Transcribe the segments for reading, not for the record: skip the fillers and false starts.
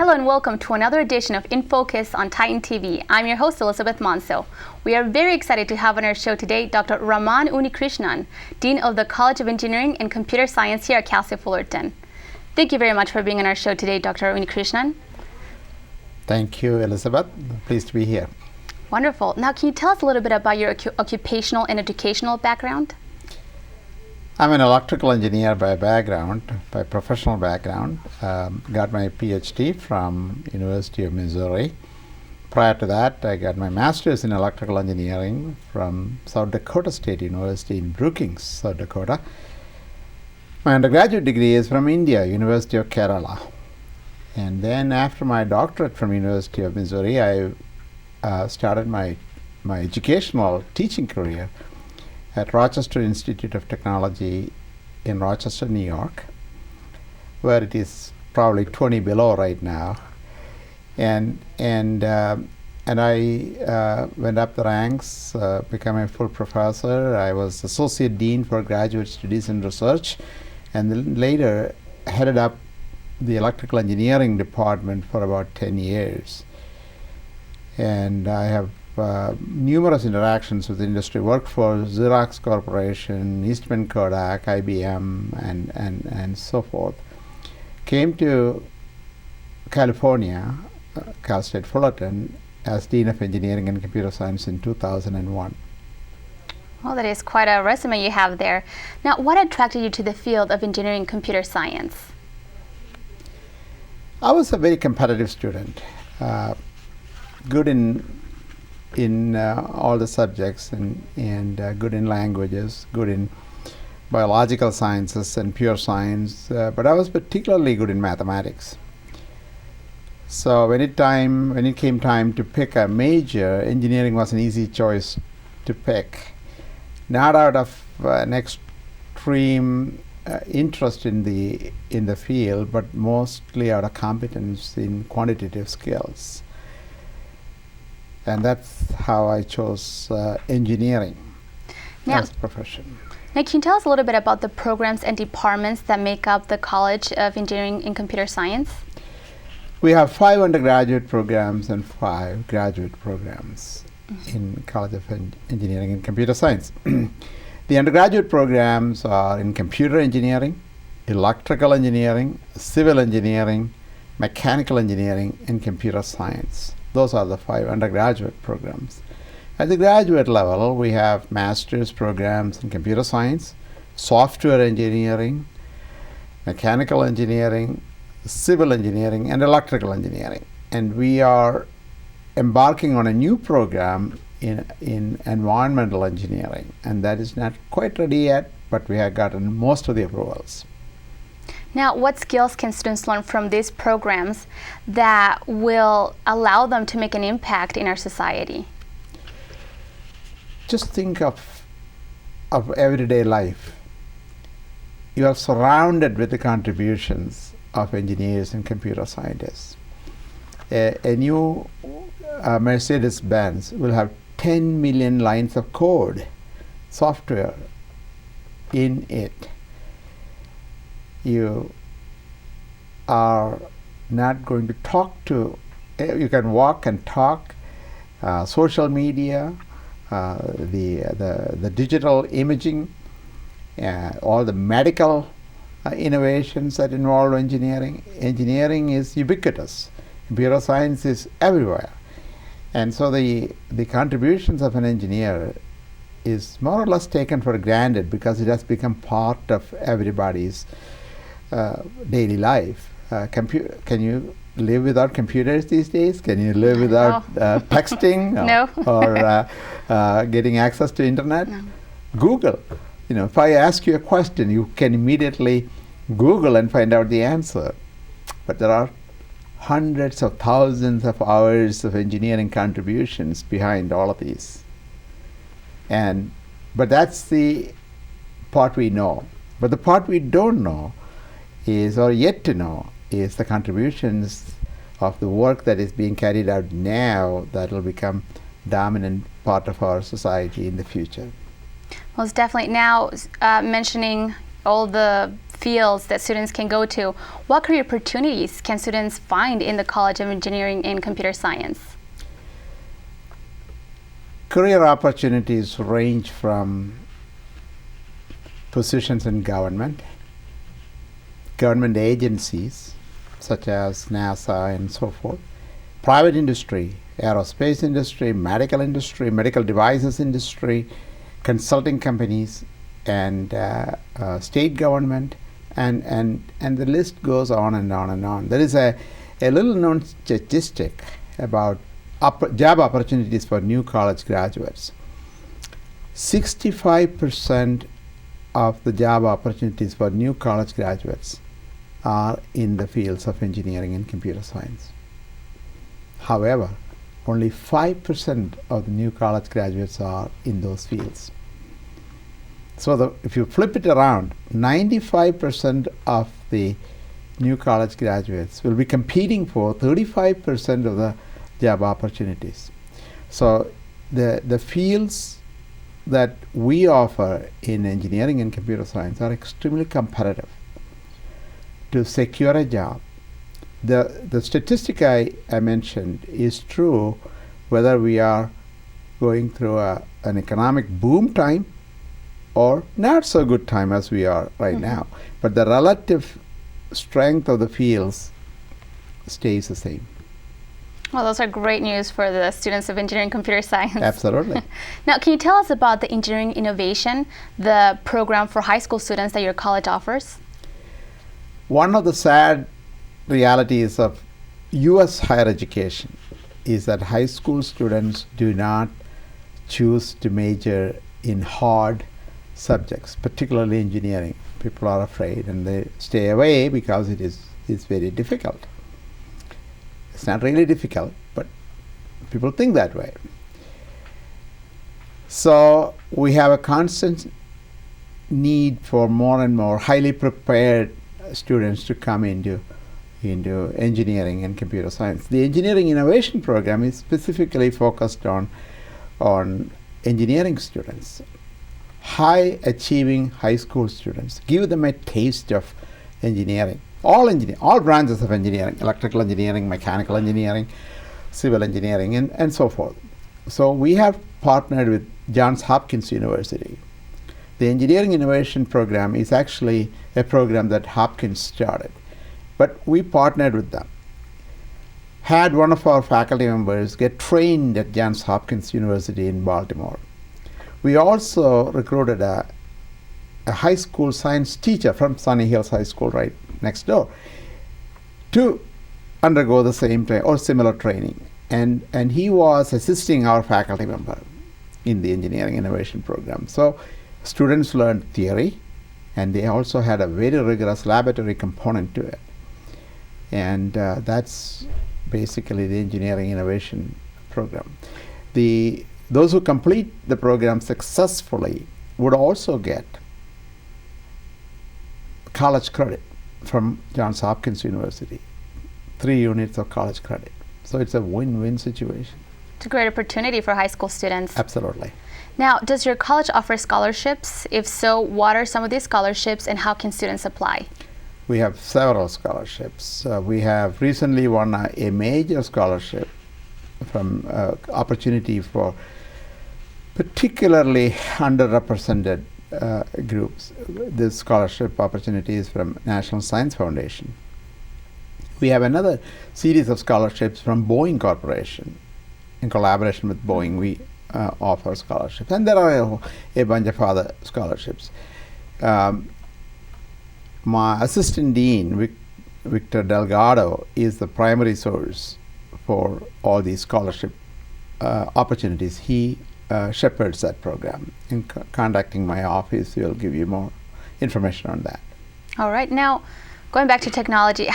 Hello and welcome to another edition of In Focus on Titan TV. I'm your host, Elizabeth Monso. We are very excited to have on our show today Dr. Raman Unnikrishnan, Dean of the College of Engineering and Computer Science here at Cal State Fullerton. Thank you very much for being on our show today, Dr. Unnikrishnan. Thank you, Elizabeth. Pleased to be here. Wonderful. Now, can you tell us a little bit about your occupational and educational background? I'm an electrical engineer by background, by professional background. Got my PhD from University of Missouri. Prior to that, I got my master's in electrical engineering from South Dakota State University in Brookings, South Dakota. My undergraduate degree is from India, University of Kerala. And then after my doctorate from University of Missouri, I started my educational teaching career at Rochester Institute of Technology in Rochester, New York, where it is probably 20 below right now. And I went up the ranks, became a full professor. I was associate dean for graduate studies and research, and then later headed up the electrical engineering department for about 10 years. And I have numerous interactions with industry, worked for Xerox Corporation, Eastman Kodak, IBM, and so forth. Came to California, Cal State Fullerton, as Dean of Engineering and Computer Science in 2001. Well, that is quite a resume you have there. Now, what attracted you to the field of engineering and computer science? I was a very competitive student, good in all the subjects and good in languages, good in biological sciences and pure science, but I was particularly good in mathematics. So when it came time to pick a major, engineering was an easy choice to pick, not out of an extreme interest in the field, but mostly out of competence in quantitative skills. And that's how I chose engineering as a profession. Now, can you tell us a little bit about the programs and departments that make up the College of Engineering and Computer Science? We have 5 undergraduate programs and 5 graduate programs in College of Engineering and Computer Science. The undergraduate programs are in computer engineering, electrical engineering, civil engineering, mechanical engineering, and computer science. Those are the 5 undergraduate programs. At the graduate level, we have master's programs in computer science, software engineering, mechanical engineering, civil engineering, and electrical engineering. And we are embarking on a new program in environmental engineering, and that is not quite ready yet, but we have gotten most of the approvals. Now, what skills can students learn from these programs that will allow them to make an impact in our society? Just think of everyday life. You are surrounded with the contributions of engineers and computer scientists. A new Mercedes-Benz will have 10 million lines of code, software in it. You are not going to talk to, you can walk and talk, social media, the digital imaging, all the medical innovations that involve engineering. Engineering is ubiquitous. Computer science is everywhere. And so the contributions of an engineer is more or less taken for granted because it has become part of everybody's daily life. Can you live without computers these days? Can you live without texting or getting access to internet? No. Google. If I ask you a question, you can immediately Google and find out the answer. But there are hundreds of thousands of hours of engineering contributions behind all of these. But that's the part we know. But the part we don't know or yet to know is the contributions of the work that is being carried out now that will become dominant part of our society in the future. Well, it's definitely now mentioning all the fields that students can go to, what career opportunities can students find in the College of Engineering and Computer Science? Career opportunities range from positions in government agencies such as NASA and so forth, private industry, aerospace industry, medical devices industry, consulting companies, and state government, and the list goes on and on and on. There is a little known statistic about job opportunities for new college graduates. 65% of the job opportunities for new college graduates are in the fields of engineering and computer science. However, only 5% of the new college graduates are in those fields. So if you flip it around, 95% of the new college graduates will be competing for 35% of the job opportunities. So the fields that we offer in engineering and computer science are extremely competitive to secure a job. The statistic I mentioned is true whether we are going through an economic boom time or not so good time as we are right now. But the relative strength of the fields stays the same. Well, those are great news for the students of engineering and computer science. Absolutely. Now, can you tell us about the Engineering Innovation, the program for high school students that your college offers? One of the sad realities of U.S. higher education is that high school students do not choose to major in hard subjects, particularly engineering. People are afraid and they stay away because it's very difficult. It's not really difficult, but people think that way. So we have a constant need for more and more highly prepared students to come into engineering and computer science. The Engineering Innovation Program is specifically focused on engineering students, high achieving high school students. Give them a taste of engineering. All branches of engineering, electrical engineering, mechanical engineering, civil engineering, and so forth. So we have partnered with Johns Hopkins University. The Engineering Innovation Program is actually a program that Hopkins started, but we partnered with them. Had one of our faculty members get trained at Johns Hopkins University in Baltimore. We also recruited a high school science teacher from Sunny Hills High School right next door to undergo the same or similar training. And he was assisting our faculty member in the Engineering Innovation Program. So students learned theory, and they also had a very rigorous laboratory component to it. And that's basically the Engineering Innovation Program. Those who complete the program successfully would also get college credit from Johns Hopkins University, 3 units of college credit. So it's a win-win situation. It's a great opportunity for high school students. Absolutely. Now, does your college offer scholarships? If so, what are some of these scholarships and how can students apply? We have several scholarships. We have recently won a major scholarship from opportunity for particularly underrepresented groups. This scholarship opportunity is from National Science Foundation. We have another series of scholarships from Boeing Corporation. In collaboration with Boeing, we offer scholarships. And there are a bunch of other scholarships. My assistant dean, Victor Delgado, is the primary source for all these scholarship opportunities. He shepherds that program. In contacting my office, he'll give you more information on that. All right. Now, going back to technology,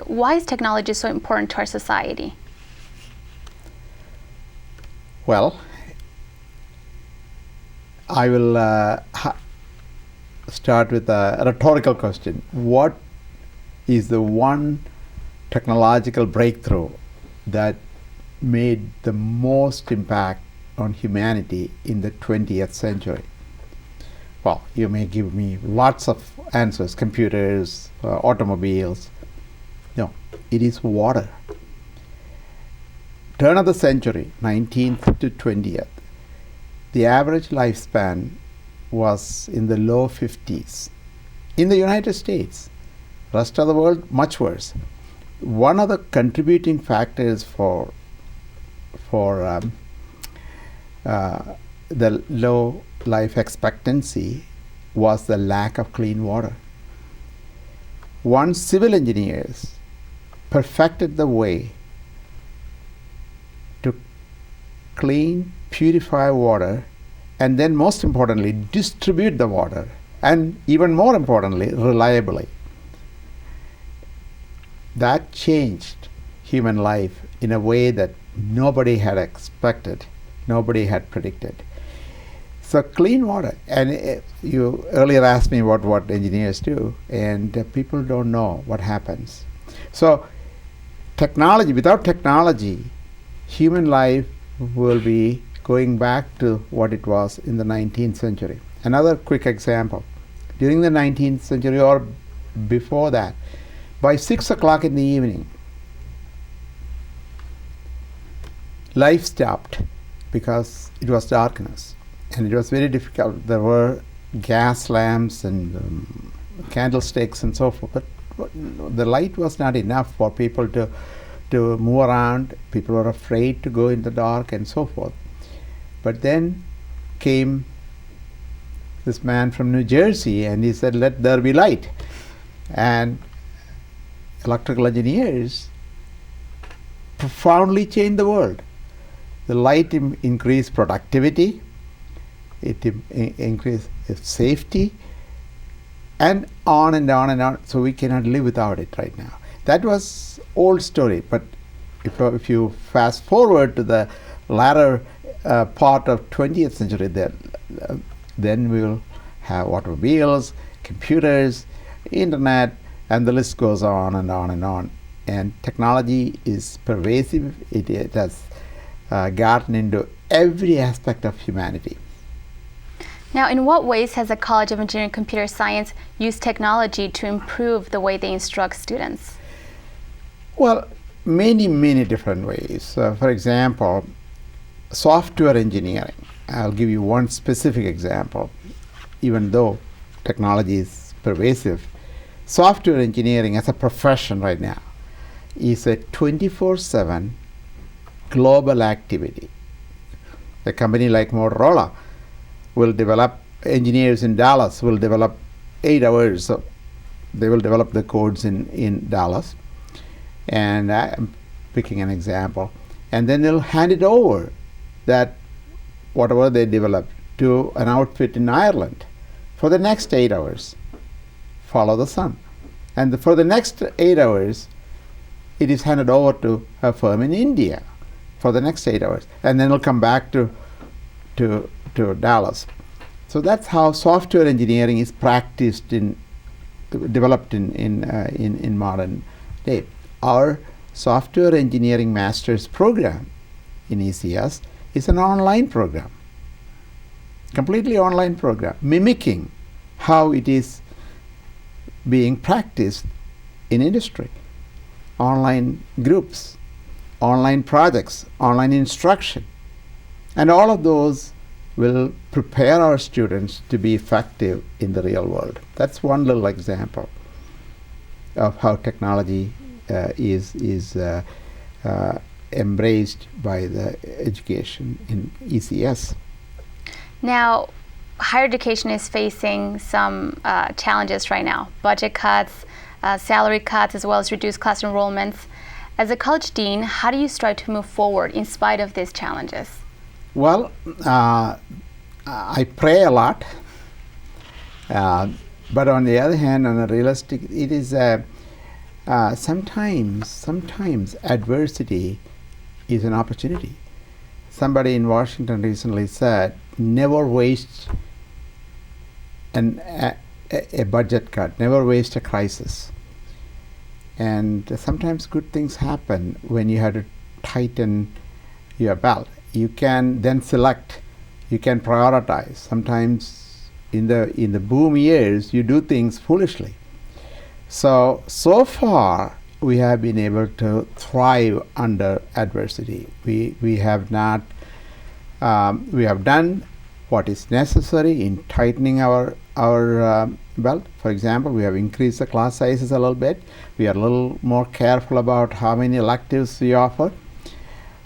why is technology so important to our society? Well, I will start with a rhetorical question. What is the one technological breakthrough that made the most impact on humanity in the 20th century? Well, you may give me lots of answers, computers, automobiles. No, it is water. Turn of the century, 19th to 20th, the average lifespan was in the low 50s. In the United States, rest of the world, much worse. One of the contributing factors for the low life expectancy was the lack of clean water. Once civil engineers perfected the way to clean, purify water, and then most importantly, distribute the water, and even more importantly, reliably. That changed human life in a way that nobody had expected, nobody had predicted. So clean water, and you earlier asked me what engineers do, and people don't know what happens. So technology, without technology, human life will be going back to what it was in the 19th century. Another quick example. During the 19th century or before that, by 6 o'clock in the evening, life stopped because it was darkness and it was very difficult. There were gas lamps and candlesticks and so forth, but the light was not enough for people to move around. People were afraid to go in the dark and so forth. But then came this man from New Jersey and he said, "Let there be light." And electrical engineers profoundly changed the world. The light increased productivity, it increased safety, and on and on and on. So we cannot live without it right now. That was old story, but if you fast forward to the latter part of 20th century, then we will have automobiles, computers, internet, and the list goes on and on and on. And technology is pervasive. It has gotten into every aspect of humanity. Now, in what ways has the College of Engineering and Computer Science used technology to improve the way they instruct students? Well, many different ways. For example, software engineering. I'll give you one specific example. Even though technology is pervasive, software engineering as a profession right now is a 24/7 global activity. A company like Motorola will develop, engineers in Dallas will develop 8 hours. So they will develop the codes in Dallas. And I'm picking an example. And then they'll hand it over, that whatever they developed, to an outfit in Ireland for the next 8 hours. Follow the sun. And for the next 8 hours, it is handed over to a firm in India for the next 8 hours. And then it'll come back to Dallas. So that's how software engineering is practiced developed in modern day. Our software engineering master's program in ECS is an online program, completely online program, mimicking how it is being practiced in industry. Online groups, online projects, online instruction, and all of those will prepare our students to be effective in the real world. That's one little example of how technology is embraced by the education in ECS. Now, higher education is facing some challenges right now: budget cuts, salary cuts, as well as reduced class enrollments. As a college dean, how do you strive to move forward in spite of these challenges? Well, I pray a lot, but on the other hand, on a realistic, it is sometimes adversity is an opportunity. Somebody in Washington recently said, never waste a budget cut, never waste a crisis. And sometimes good things happen when you have to tighten your belt. You can then select, you can prioritize. Sometimes in the boom years, you do things foolishly. So far, we have been able to thrive under adversity. We have not, we have done what is necessary in tightening our belt. For example, we have increased the class sizes a little bit. We are a little more careful about how many electives we offer.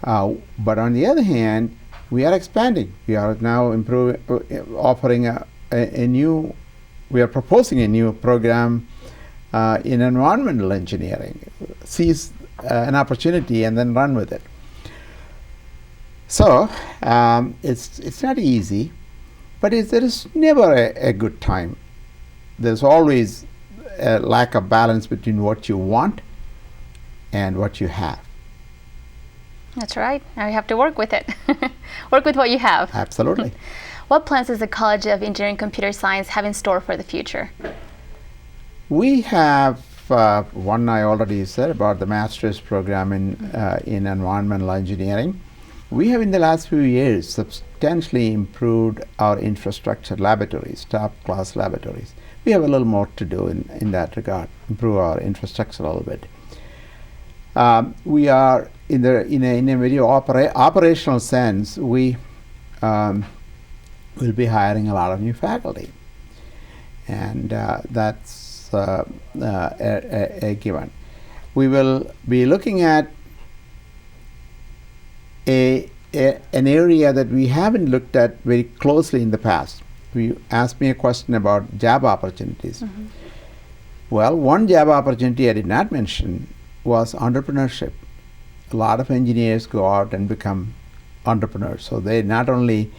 But on the other hand, we are expanding. We are now offering a new, we are proposing a new program in environmental engineering. Seize an opportunity and then run with it. So it's not easy, but there is never a good time. There's always a lack of balance between what you want and what you have. That's right. Now you have to work with it. Work with what you have. Absolutely. What plans does the College of Engineering and Computer Science have in store for the future? We have one I already said about the master's program in environmental engineering. We have in the last few years substantially improved our infrastructure laboratories, top-class laboratories. We have a little more to do in that regard, improve our infrastructure a little bit. We are in a very operational sense. We will be hiring a lot of new faculty, and that's a given. We will be looking at an area that we haven't looked at very closely in the past. You asked me a question about job opportunities. Mm-hmm. Well, one job opportunity I did not mention was entrepreneurship. A lot of engineers go out and become entrepreneurs. So they not only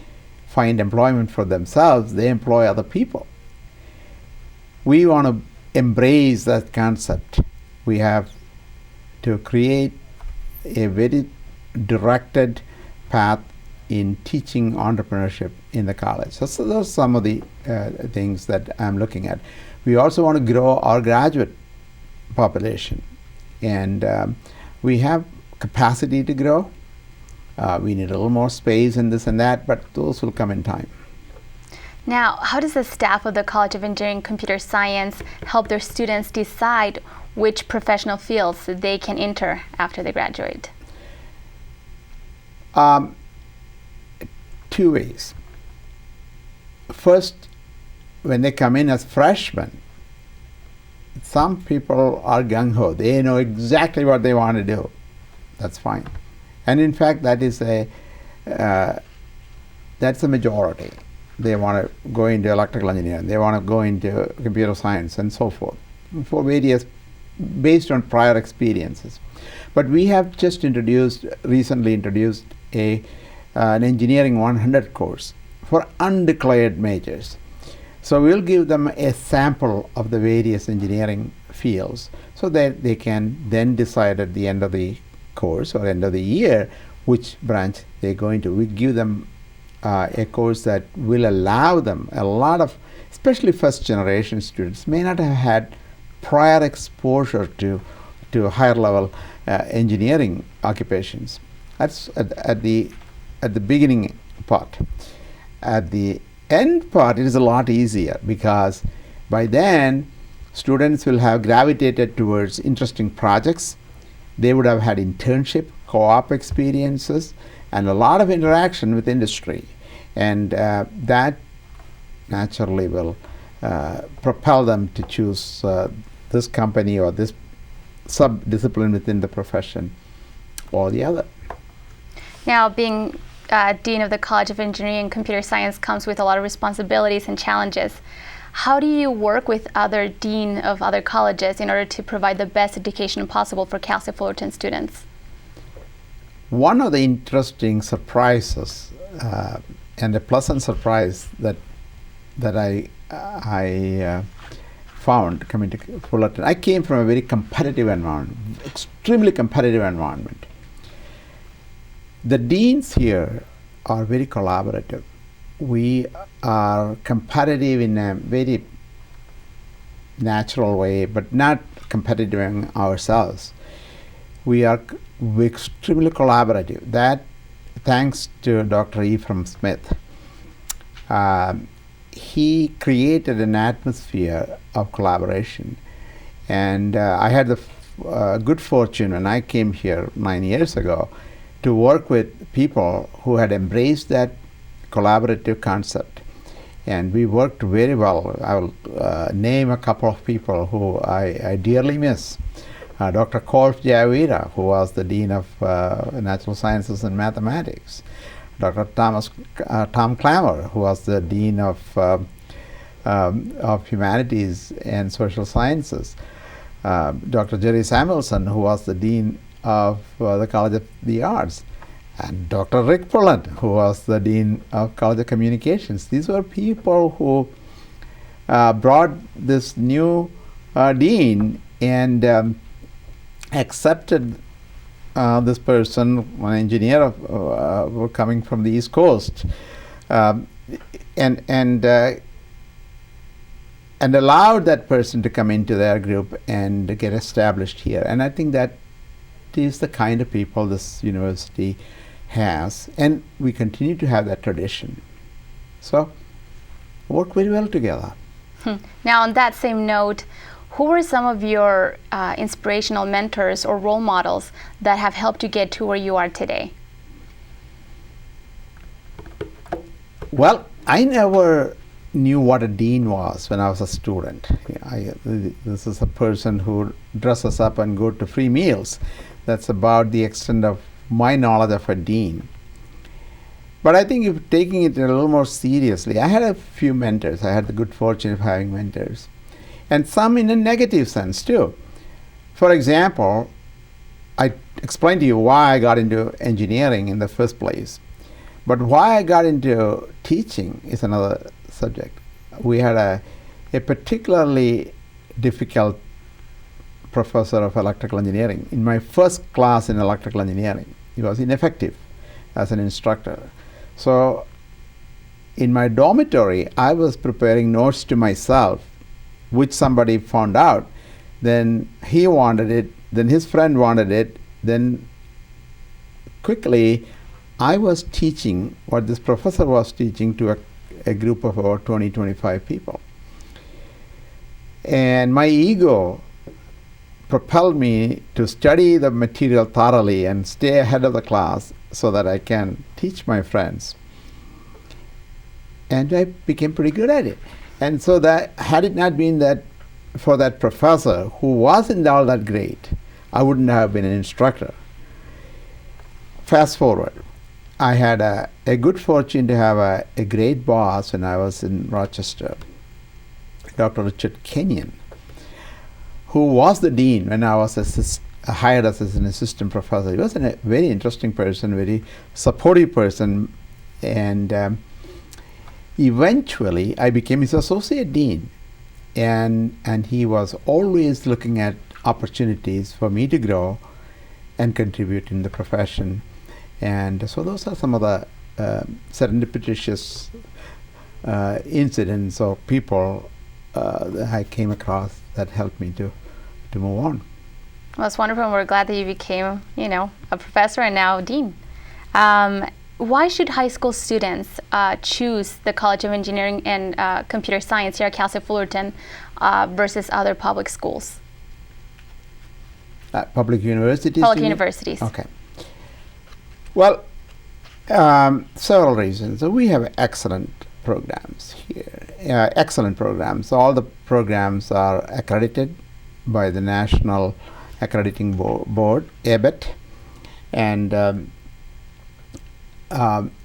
find employment for themselves, they employ other people. We want to embrace that concept. We have to create a very directed path in teaching entrepreneurship in the college. So those are some of the things that I'm looking at. We also want to grow our graduate population, and we have capacity to grow. We need a little more space and this and that, but those will come in time. Now, how does the staff of the College of Engineering and Computer Science help their students decide which professional fields they can enter after they graduate? Two ways. First, when they come in as freshmen, some people are gung-ho. They know exactly what they want to do. That's fine. And in fact, that's a majority. They want to go into electrical engineering. They want to go into computer science and so forth, for various, based on prior experiences. But we have just recently introduced an Engineering 100 course for undeclared majors. So we'll give them a sample of the various engineering fields so that they can then decide at the end of the course or end of the year which branch they're going to. We give them a course that will allow them, a lot of, especially first generation students, may not have had prior exposure to higher level engineering occupations. That's at the beginning part. At the end part, it is a lot easier because by then students will have gravitated towards interesting projects. They would have had internship, co-op experiences, and a lot of interaction with industry, and that naturally will propel them to choose this company or this sub-discipline within the profession or the other. Now, being Dean of the College of Engineering and Computer Science comes with a lot of responsibilities and challenges. How do you work with other dean of other colleges in order to provide the best education possible for Cal State Fullerton students? One of the interesting surprises and a pleasant surprise that I found coming to Fullerton, I came from a very competitive environment, extremely competitive environment. The deans here are very collaborative. We are competitive in a very natural way, but not competitive in ourselves. We are extremely collaborative. That, thanks to Dr. Ephraim Smith. he created an atmosphere of collaboration. And I had the good fortune when I came here 9 years ago to work with people who had embraced that collaborative concept. And we worked very well. I will name a couple of people who I dearly miss. Dr. Kolf Javira, who was the Dean of Natural Sciences and Mathematics. Dr. Tom Clammer, who was the Dean of Humanities and Social Sciences. Dr. Jerry Samuelson, who was the Dean of the College of the Arts. And Dr. Rick Fullerton, who was the Dean of College of Communications. These were people who brought this new dean and accepted this person, an engineer coming from the East Coast, and allowed that person to come into their group and get established here. And I think that is the kind of people this university has, and we continue to have that tradition. So, work very well together. Now, on that same note, who were some of your inspirational mentors or role models that have helped you get to where you are today? Well, I never knew what a dean was when I was a student. This is a person who dresses up and go to free meals. That's about the extent of my knowledge of a dean. But I think if taking it a little more seriously, I had a few mentors. I had the good fortune of having mentors. And some in a negative sense too. For example, I explained to you why I got into engineering in the first place. But why I got into teaching is another subject. We had a particularly difficult professor of electrical engineering. In my first class in electrical engineering, he was ineffective as an instructor. So in my dormitory, I was preparing notes to myself, which somebody found out. Then he wanted it, then his friend wanted it, then quickly I was teaching what this professor was teaching to a group of about 20-25 people. And my ego propelled me to study the material thoroughly and stay ahead of the class so that I can teach my friends. And I became pretty good at it. And so that, had it not been that for that professor who wasn't all that great, I wouldn't have been an instructor. Fast forward, I had a good fortune to have a great boss when I was in Rochester, Dr. Richard Kenyon, who was the dean when I was hired as an assistant professor. He was a very interesting person, very supportive person, and eventually I became his associate dean. And he was always looking at opportunities for me to grow and contribute in the profession. And so those are some of the serendipitous incidents or people that I came across that helped me to move on. Well, it's wonderful, and we're glad that you became, a professor and now dean. Why should high school students choose the College of Engineering and Computer Science here at Cal State Fullerton versus other public schools? Public universities? Public universities. Okay. Well, several reasons. So we have excellent programs here, excellent programs. All the programs are accredited by the National Accrediting Board, ABET. And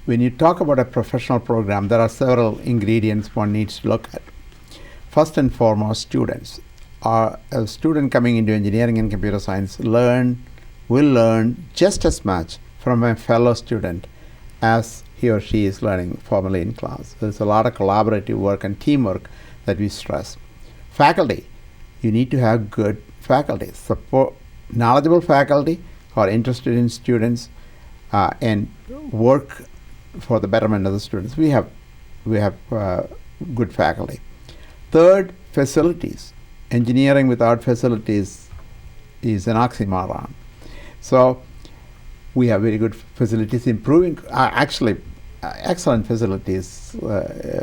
when you talk about a professional program, there are several ingredients one needs to look at. First and foremost, students. A student coming into engineering and computer science will learn just as much from a fellow student as he or she is learning formally in class. There's a lot of collaborative work and teamwork that we stress. Faculty, you need to have good faculty, knowledgeable faculty who are interested in students and work for the betterment of the students. We have good faculty. Third, facilities. Engineering without facilities is an oxymoron. So we have very good facilities, improving. Actually, excellent facilities,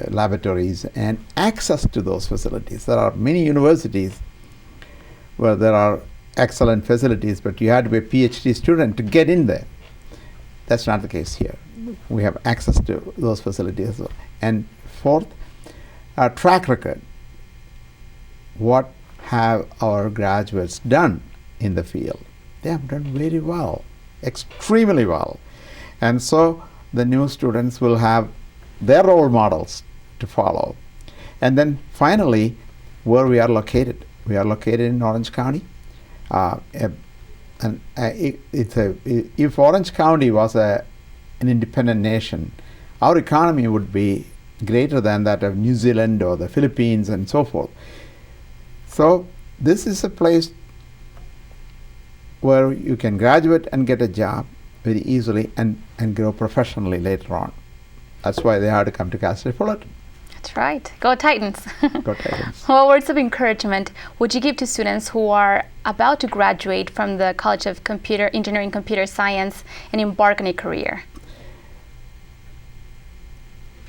laboratories, and access to those facilities. There are many universities where there are excellent facilities, but you had to be a PhD student to get in there. That's not the case here. We have access to those facilities as well. And fourth, our track record. What have our graduates done in the field? They have done very well, extremely well. And so the new students will have their role models to follow. And then finally, where we are located. We are located in Orange County. If Orange County was an independent nation, our economy would be greater than that of New Zealand or the Philippines and so forth. So this is a place where you can graduate and get a job very easily and grow professionally later on. That's why they have to come to Cal State Fullerton. That's right. Go Titans. Go Titans. What words of encouragement would you give to students who are about to graduate from the College of Computer Engineering, Computer Science, and embark on a career?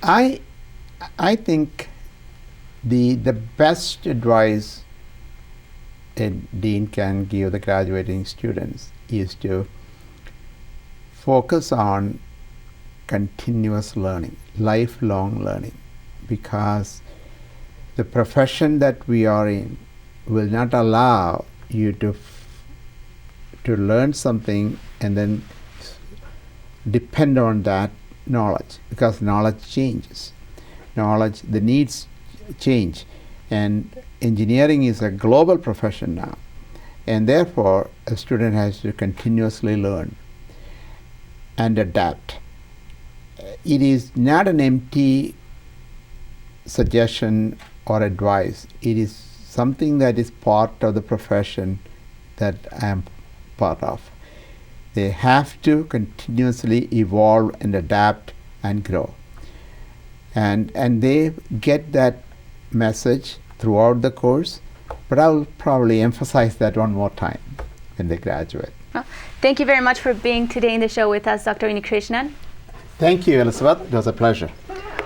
I think the best advice a dean can give the graduating students is to focus on continuous learning, lifelong learning, because the profession that we are in will not allow you to learn something and then depend on that knowledge, because knowledge changes. The needs change, and engineering is a global profession now, and therefore a student has to continuously learn and adapt. It is not an empty suggestion or advice. It is something that is part of the profession that I am part of. They have to continuously evolve and adapt and grow. And they get that message throughout the course, but I'll probably emphasize that one more time when they graduate. Well, thank you very much for being today in the show with us, Dr. Unikrishnan. Thank you, Elizabeth. It was a pleasure.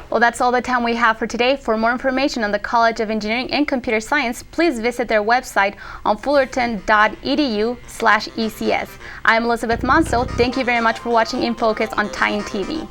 Well, that's all the time we have for today. For more information on the College of Engineering and Computer Science, please visit their website on fullerton.edu/ECS. I'm Elizabeth Monso. Thank you very much for watching In Focus on Titan TV.